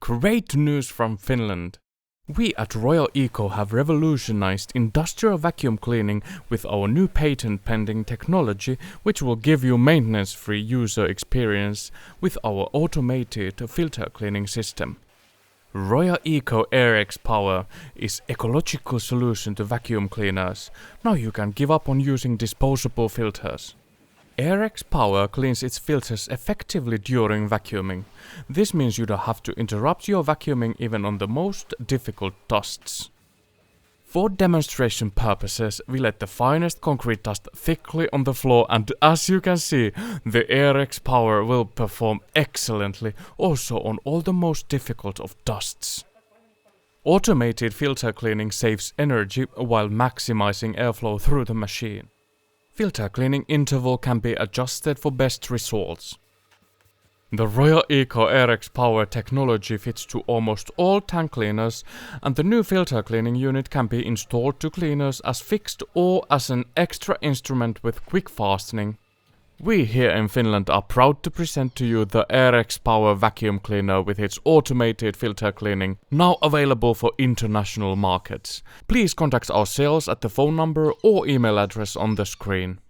Great news from Finland! We at Royal Eco have revolutionized industrial vacuum cleaning with our new patent-pending technology, which will give you maintenance-free user experience with our automated filter cleaning system. Royal Eco AirX Power is ecological solution to vacuum cleaners. Now you can give up on using disposable filters. AirX Power cleans its filters effectively during vacuuming. This means you don't have to interrupt your vacuuming even on the most difficult dusts. For demonstration purposes, we let the finest concrete dust thickly on the floor, and as you can see, the AirX Power will perform excellently also on all the most difficult of dusts. Automated filter cleaning saves energy while maximizing airflow through the machine. Filter cleaning interval can be adjusted for best results. The Royal Eco AirX Power technology fits to almost all tank cleaners, and the new filter cleaning unit can be installed to cleaners as fixed or as an extra instrument with quick fastening. We here in Finland are proud to present to you the AirX Power vacuum cleaner with its automated filter cleaning, now available for international markets. Please contact our sales at the phone number or email address on the screen.